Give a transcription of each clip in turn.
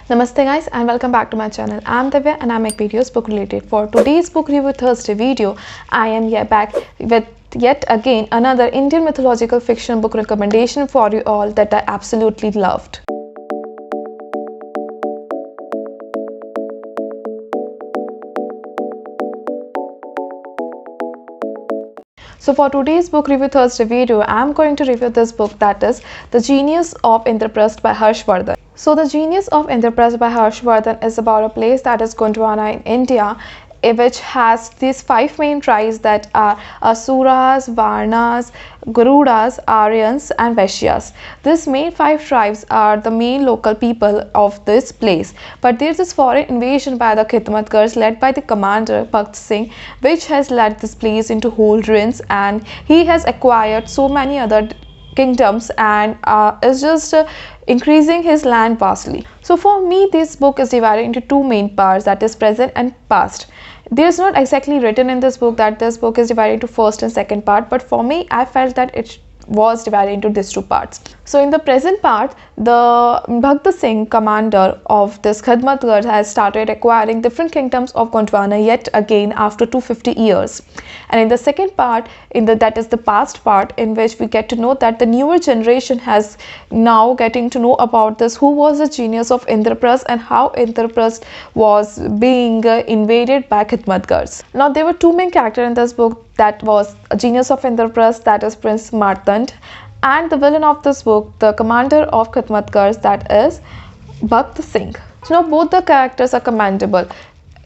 Namaste guys and welcome back to my channel. I'm Divya and I make videos book related. For today's book review Thursday video, I am back with yet again another Indian mythological fiction book recommendation for you all that I absolutely loved. So for today's book review Thursday video, I am going to review this book, that is The Genius of Indraprastha by Harshwardhan. So The Genius of Indraprastha by Harshwardhan is about a place that is Gondwana in India, which has these 5 main tribes that are Asuras, Varnas, Garudas, Aryans and Vaishyas. These main 5 tribes are the main local people of this place. But there is this foreign invasion by the Khitmatgars led by the commander Bhakt Singh, which has led this place into whole ruins, and he has acquired so many other kingdoms and is just increasing his land vastly. So for me, this book is divided into 2 main parts, that is present and past. There is not exactly written in this book that this book is divided into first and second part, but for me I felt that it was divided into these 2 parts. So in the present part, the Bhakt Singh, commander of this Khidmatgar, has started acquiring different kingdoms of Gondwana yet again after 250 years. And in the second part, that is the past part, in which we get to know that the newer generation has now getting to know about this, who was the genius of Indraprastha and how Indraprastha was being invaded by Khidmatgars. Now there were 2 main characters in this book, that was a genius of Indraprastha, that is Prince Martand, and the villain of this book, the commander of Khidmatgars, that is Bhakt Singh. So now both the characters are commendable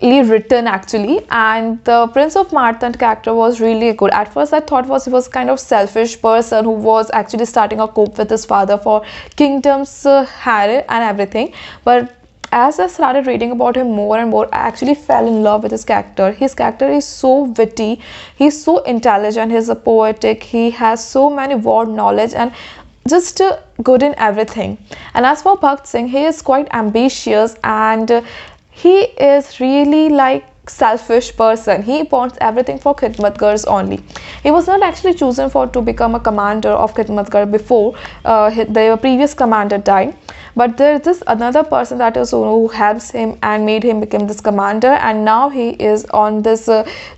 written actually, and the Prince of Martand character was really good. At first I thought he was kind of selfish person who was actually starting a cope with his father for kingdoms, Harry and everything, but as I started reading about him more and more, I actually fell in love with his character. His character is so witty, he's so intelligent, he's a poetic, he has so many word knowledge and just good in everything. And as for Bhakt Singh, he is quite ambitious and he is really like selfish person. He wants everything for Khidmatgars only. He was not actually chosen to become a commander of Khidmatgar before the previous commander died, but there is this another person that is who helps him and made him become this commander, and now he is on this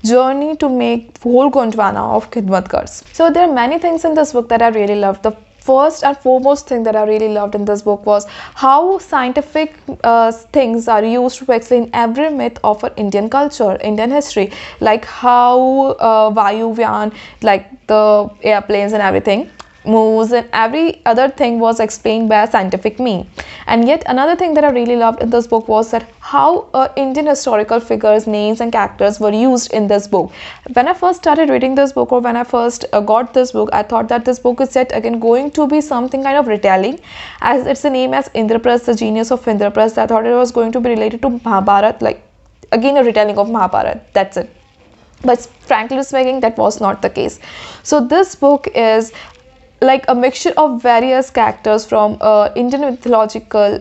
journey to make whole Gondwana of Khidmatgars. So there are many things in this book that I really loved. The first and foremost thing that I really loved in this book was how scientific things are used to explain every myth of our Indian culture, Indian history, like how Vayuvyan, like the airplanes and everything, moves, and every other thing was explained by a scientific mean. And yet another thing that I really loved in this book was that how Indian historical figures, names and characters were used in this book. When I first started reading this book, or when I first got this book, I thought that this book is yet again going to be something kind of retelling, as it's a name as Indraprastha, the genius of Indraprastha. I thought it was going to be related to Mahabharata, like again a retelling of Mahabharata, that's it. But frankly speaking, that was not the case. So this book is like a mixture of various characters from Indian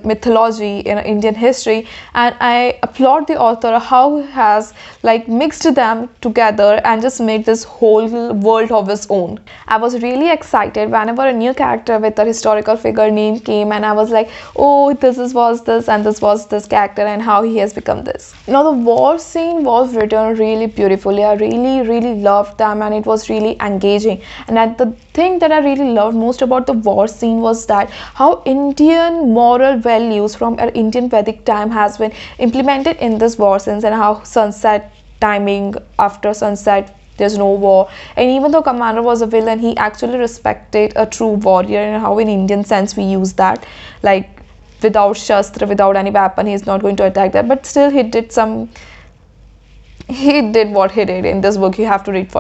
mythology in Indian history, and I applaud the author how he has like mixed them together and just made this whole world of his own. I was really excited whenever a new character with a historical figure name came, and I was like, oh, was this and this was this character and how he has become this. Now the war scene was written really beautifully. I really loved them, and it was really engaging. And the thing that I really loved most about the war scene was that how Indian moral values from our Indian Vedic time has been implemented in this war scenes, and how sunset timing, after sunset there's no war, and even though commander was a villain, he actually respected a true warrior, and how in Indian sense we use that, like without shastra, without any weapon, he is not going to attack that, but still he did what he did in this book. You have to read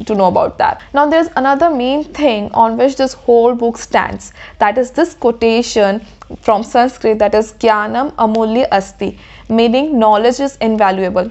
to know about that. Now there's another main thing on which this whole book stands, that is this quotation from Sanskrit, that is Jnanam Amulya Asti, meaning knowledge is invaluable.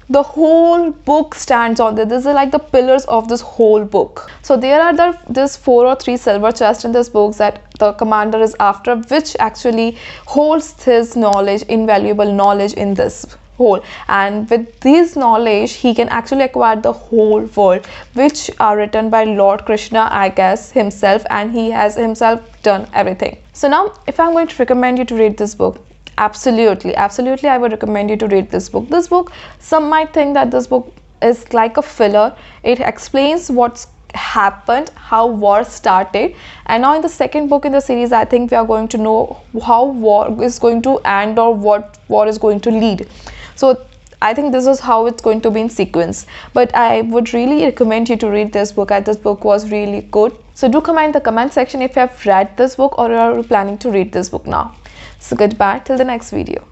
The whole book stands on this. This is like the pillars of this whole book. So there are this 4 or 3 silver chests in this book that the commander is after, which actually holds his knowledge, invaluable knowledge in this whole, and with this knowledge he can actually acquire the whole world, which are written by Lord Krishna, I guess, himself, and he has himself done everything. So now if I'm going to recommend you to read this book, Absolutely, absolutely, I would recommend you to read this book. This book, some might think that this book is like a filler. It explains what's happened, how war started, and now in the second book in the series, I think we are going to know how war is going to end or what war is going to lead. So I think this is how it's going to be in sequence. But I would really recommend you to read this book, as this book was really good. So do comment in the comment section if you have read this book or are you planning to read this book now. So goodbye till the next video.